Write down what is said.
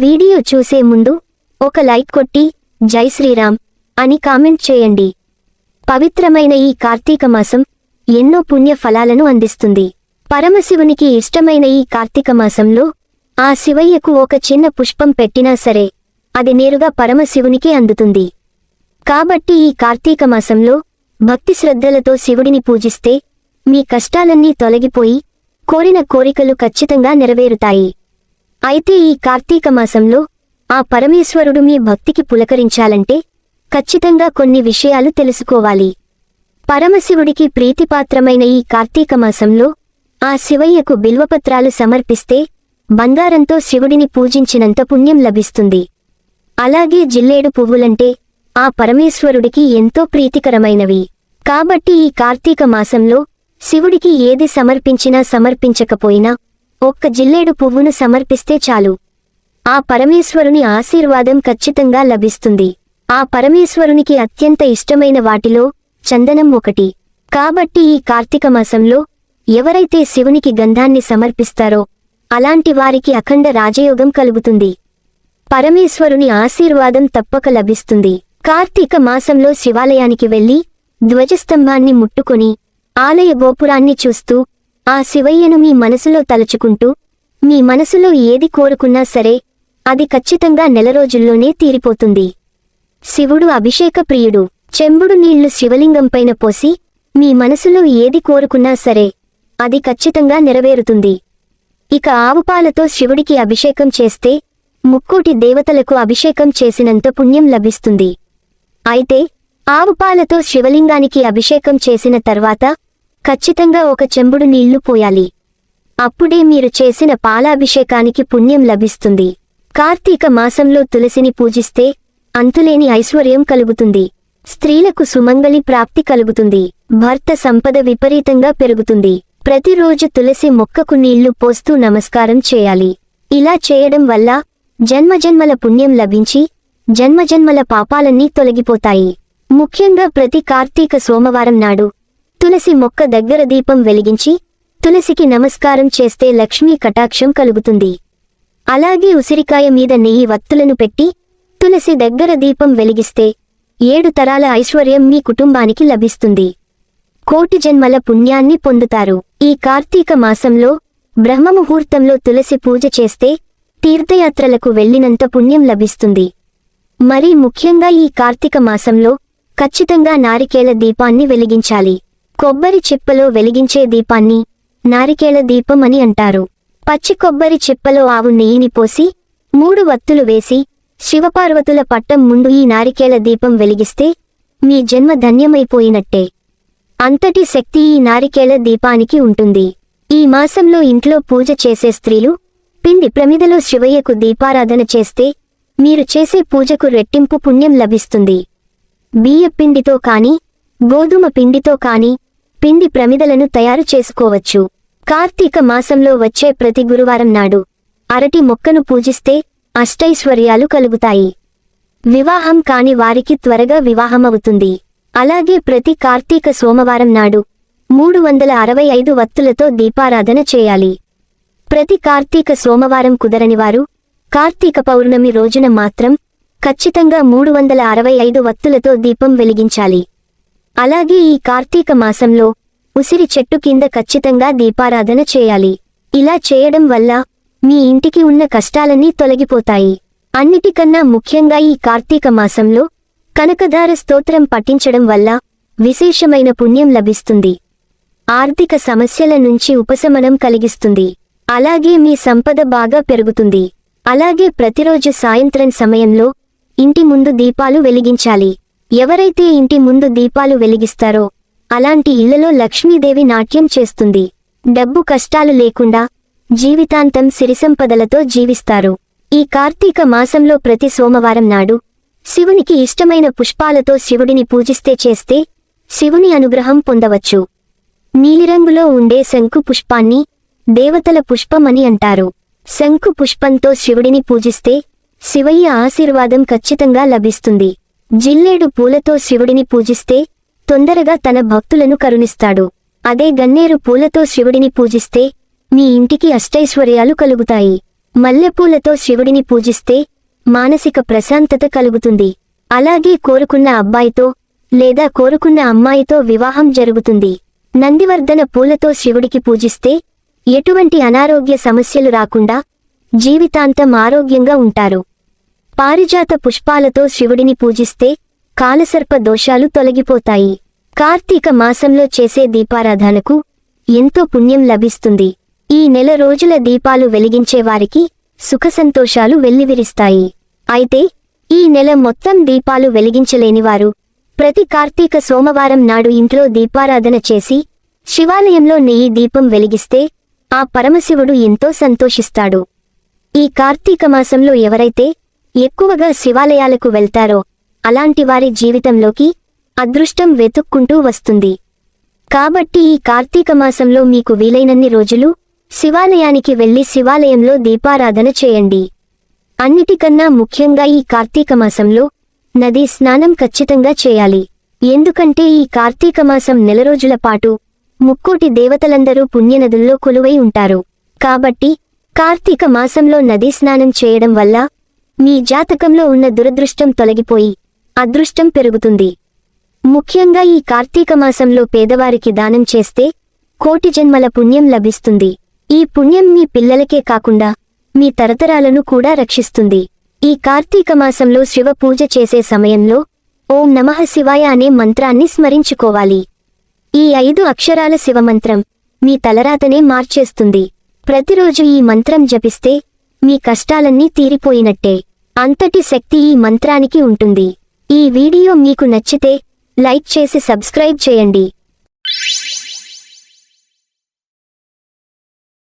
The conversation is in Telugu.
వీడియో చూసే ముందు ఒక లైక్ కొట్టి జై శ్రీరామ్ అని కామెంట్ చేయండి. పవిత్రమైన ఈ కార్తీక మాసం ఎన్నో పుణ్య ఫలాలను అందిస్తుంది. పరమశివునికి ఇష్టమైన ఈ కార్తీక మాసంలో ఆ శివయ్యకు ఒక చిన్న పుష్పం పెట్టినా సరే అది నేరుగా పరమశివునికే అందుతుంది. కాబట్టి ఈ కార్తీక మాసంలో భక్తి శ్రద్ధలతో శివుడిని పూజిస్తే మీ కష్టాలన్నీ తొలగిపోయి కోరిన కోరికలు ఖచ్చితంగా నెరవేరుతాయి. అయితే ఈ కార్తీక మాసంలో ఆ పరమేశ్వరుడు మీ భక్తికి పులకరించాలంటే ఖచ్చితంగా కొన్ని విషయాలు తెలుసుకోవాలి. పరమశివుడికి ప్రీతిపాత్రమైన ఈ కార్తీక మాసంలో ఆ శివయ్యకు బిల్వపత్రాలు సమర్పిస్తే బంగారంతో శివుడిని పూజించినంత పుణ్యం లభిస్తుంది. అలాగే జిల్లేడు పువ్వులంటే ఆ పరమేశ్వరుడికి ఎంతో ప్రీతికరమైనవి. కాబట్టి ఈ కార్తీక మాసంలో శివుడికి ఏది సమర్పించినా సమర్పించకపోయినా ఒక్క జిల్లేడు పువ్వును సమర్పిస్తే చాలు. ఆ పరమేశ్వరుని ఆశీర్వాదం ఖచ్చితంగా లభిస్తుంది. ఆ పరమేశ్వరునికి అత్యంత ఇష్టమైన వాటిలో చందనం ఒకటి. కాబట్టి ఈ కార్తీక మాసంలో ఎవరైతే శివునికి గంధాన్ని సమర్పిస్తారో అలాంటి వారికి అఖండ రాజయోగం కలుగుతుంది. పరమేశ్వరుని ఆశీర్వాదం తప్పక లభిస్తుంది. కార్తీక మాసంలో శివాలయానికి వెళ్లి ధ్వజస్తంభాన్ని ముట్టుకొని ఆలయ గోపురాన్ని చూస్తూ ఆ శివయ్యను మీ మనసులో తలుచుకుంటూ మీ మనసులో ఏది కోరుకున్నా సరే అది ఖచ్చితంగా నెల రోజుల్లోనే తీరిపోతుంది. శివుడు అభిషేక ప్రియుడు. చెంబుడు నీళ్లు శివలింగంపైన పోసి మీ మనసులో ఏది కోరుకున్నా సరే అది ఖచ్చితంగా నెరవేరుతుంది. ఇక ఆవుపాలతో శివుడికి అభిషేకం చేస్తే ముక్కోటి దేవతలకు అభిషేకం చేసినంత పుణ్యం లభిస్తుంది. అయితే ఆవుపాలతో శివలింగానికి అభిషేకం చేసిన తర్వాత ఖచ్చితంగా ఒక చెంబుడు నీళ్లు పోయాలి. అప్పుడే మీరు చేసిన పాలాభిషేకానికి పుణ్యం లభిస్తుంది. కార్తీక మాసంలో తులసిని పూజిస్తే అంతులేని ఐశ్వర్యం కలుగుతుంది. స్త్రీలకు సుమంగళి ప్రాప్తి కలుగుతుంది. భర్త సంపద విపరీతంగా పెరుగుతుంది. ప్రతిరోజు తులసి మొక్కకు నీళ్లు పోస్తూ నమస్కారం చేయాలి. ఇలా చేయడం వల్ల జన్మజన్మల పుణ్యం లభించి జన్మజన్మల పాపాలన్నీ తొలగిపోతాయి. ముఖ్యంగా ప్రతి కార్తీక సోమవారం నాడు తులసి మొక్క దగ్గర దీపం వెలిగించి తులసికి నమస్కారం చేస్తే లక్ష్మీ కటాక్షం కలుగుతుంది. అలాగే ఉసిరికాయ మీద నెయ్యి వత్తులను పెట్టి తులసి దగ్గర దీపం వెలిగిస్తే 7 తరాల ఐశ్వర్యం మీ కుటుంబానికి లభిస్తుంది. కోటి జన్మల పుణ్యాన్ని పొందుతారు. ఈ కార్తీక మాసంలో బ్రహ్మముహూర్తంలో తులసి పూజ చేస్తే తీర్థయాత్రలకు వెళ్లినంత పుణ్యం లభిస్తుంది. మరీ ముఖ్యంగా ఈ కార్తీక మాసంలో ఖచ్చితంగా నారికేళ దీపాన్ని వెలిగించాలి. కొబ్బరి చిప్పలో వెలిగించే దీపాన్ని నారికేళ దీపం అని అంటారు. పచ్చి కొబ్బరి చిప్పలో ఆవు నెయ్యిని పోసి 3 వత్తులు వేసి శివపార్వతుల పట్టం ముందు ఈ నారికేళ దీపం వెలిగిస్తే మీ జన్మ ధన్యమైపోయినట్టే. అంతటి శక్తి ఈ నారికేళ దీపానికి ఉంటుంది. ఈ మాసంలో ఇంట్లో పూజ చేసే స్త్రీలు పిండి ప్రమిదలో శివయ్యకు దీపారాధన చేస్తే మీరు చేసే పూజకు రెట్టింపు పుణ్యం లభిస్తుంది. బియ్యపిండితో కాని గోధుమ పిండితో కాని పిండి ప్రమిదలను తయారు చేసుకోవచ్చు. కార్తీక మాసంలో వచ్చే ప్రతి గురువారం నాడు అరటి మొక్కను పూజిస్తే అష్టైశ్వర్యాలు కలుగుతాయి. వివాహం కాని వారికి త్వరగా వివాహమవుతుంది. అలాగే ప్రతి కార్తీక సోమవారం నాడు 365 వత్తులతో దీపారాధన చేయాలి. ప్రతి కార్తీక సోమవారం కుదరని వారు కార్తీక పౌర్ణమి రోజున మాత్రం ఖచ్చితంగా 365 వత్తులతో దీపం వెలిగించాలి. అలాగే ఈ కార్తీక మాసంలో ఉసిరి చెట్టు కింద ఖచ్చితంగా దీపారాధన చేయాలి. ఇలా చేయడం వల్ల మీ ఇంటికి ఉన్న కష్టాలన్నీ తొలగిపోతాయి. అన్నిటికన్నా ముఖ్యంగా ఈ కార్తీక మాసంలో కనకధార స్తోత్రం పఠించడం వల్ల విశేషమైన పుణ్యం లభిస్తుంది. ఆర్థిక సమస్యల నుంచి ఉపశమనం కలిగిస్తుంది. అలాగే మీ సంపద బాగా పెరుగుతుంది. అలాగే ప్రతిరోజు సాయంత్రం సమయంలో ఇంటి ముందు దీపాలు వెలిగించాలి. ఎవరైతే ఇంటి ముందు దీపాలు వెలిగిస్తారో అలాంటి ఇళ్లలో లక్ష్మీదేవి నాట్యం చేస్తుంది. డబ్బు కష్టాలు లేకుండా జీవితాంతం సిరిసంపదలతో జీవిస్తారు. ఈ కార్తీక మాసంలో ప్రతి సోమవారం నాడు శివునికి ఇష్టమైన పుష్పాలతో శివుడిని పూజిస్తే చేస్తే శివుని అనుగ్రహం పొందవచ్చు. నీలిరంగులో ఉండే శంకు పుష్పాన్ని దేవతల పుష్పం అని అంటారు. శంకు పుష్పంతో శివుడిని పూజిస్తే శివయ్య ఆశీర్వాదం ఖచ్చితంగా లభిస్తుంది. జిల్లేడు పూలతో శివుడిని పూజిస్తే తొందరగా తన భక్తులను కరుణిస్తాడు. అదే గన్నేరు పూలతో శివుడిని పూజిస్తే మీ ఇంటికి అష్టైశ్వర్యాలు కలుగుతాయి. మల్లెపూలతో శివుడిని పూజిస్తే మానసిక ప్రశాంతత కలుగుతుంది. అలాగే కోరుకున్న అబ్బాయితో లేదా కోరుకున్న అమ్మాయితో వివాహం జరుగుతుంది. నందివర్ధన పూలతో శివుడికి పూజిస్తే ఎటువంటి అనారోగ్య సమస్యలు రాకుండా జీవితాంతం ఆరోగ్యంగా ఉంటారు. పారిజాత పుష్పాలతో శివుడిని పూజిస్తే కాలసర్ప దోషాలు తొలగిపోతాయి. కార్తీక మాసంలో చేసే దీపారాధనకు ఎంతో పుణ్యం లభిస్తుంది. ఈ నెల రోజుల దీపాలు వెలిగించేవారికి సుఖసంతోషాలు వెల్లివిరిస్తాయి. అయితే ఈ నెల మొత్తం దీపాలు వెలిగించలేనివారు ప్రతి కార్తీక సోమవారం నాడు ఇంట్లో దీపారాధన చేసి శివాలయంలో నెయ్యి దీపం వెలిగిస్తే ఆ పరమశివుడు ఎంతో సంతోషిస్తాడు. ఈ కార్తీక మాసంలో ఎవరైతే ఎక్కువగా శివాలయాలకు వెళ్తారో అలాంటి వారి జీవితంలోకి అదృష్టం వెతుక్కుంటూ వస్తుంది. కాబట్టి ఈ కార్తీక మాసంలో మీకు వీలైనన్ని రోజులు శివాలయానికి వెళ్లి శివాలయంలో దీపారాధన చేయండి. అన్నిటికన్నా ముఖ్యంగా ఈ కార్తీక మాసంలో నదీ స్నానం ఖచ్చితంగా చేయాలి. ఎందుకంటే ఈ కార్తీక మాసం నెల రోజుల పాటు ముక్కోటి దేవతలందరూ పుణ్యనదుల్లో కొలువై ఉంటారు. కాబట్టి కార్తీక మాసంలో నదీ స్నానం చేయడం వల్ల మీ జాతకంలో ఉన్న దురదృష్టం తొలగిపోయి అదృష్టం పెరుగుతుంది. ముఖ్యంగా ఈ కార్తీక మాసంలో పేదవారికి దానం చేస్తే కోటి జన్మల పుణ్యం లభిస్తుంది. ఈ పుణ్యం మీ పిల్లలకే కాకుండా మీ తరతరాలను కూడా రక్షిస్తుంది. ఈ కార్తీక మాసంలో శివ పూజ చేసే సమయంలో ఓం నమః శివాయ అనే మంత్రాన్ని స్మరించుకోవాలి. ఈ 5 అక్షరాల శివమంత్రం మీ తలరాతనే మార్చేస్తుంది. ప్రతిరోజు ఈ మంత్రం జపిస్తే మీ కష్టాలన్నీ తీరిపోయినట్టే. అంతటి శక్తి ఈ మంత్రానికి ఉంటుంది. ఈ వీడియో మీకు నచ్చితే లైక్ చేసి సబ్స్క్రైబ్ చేయండి.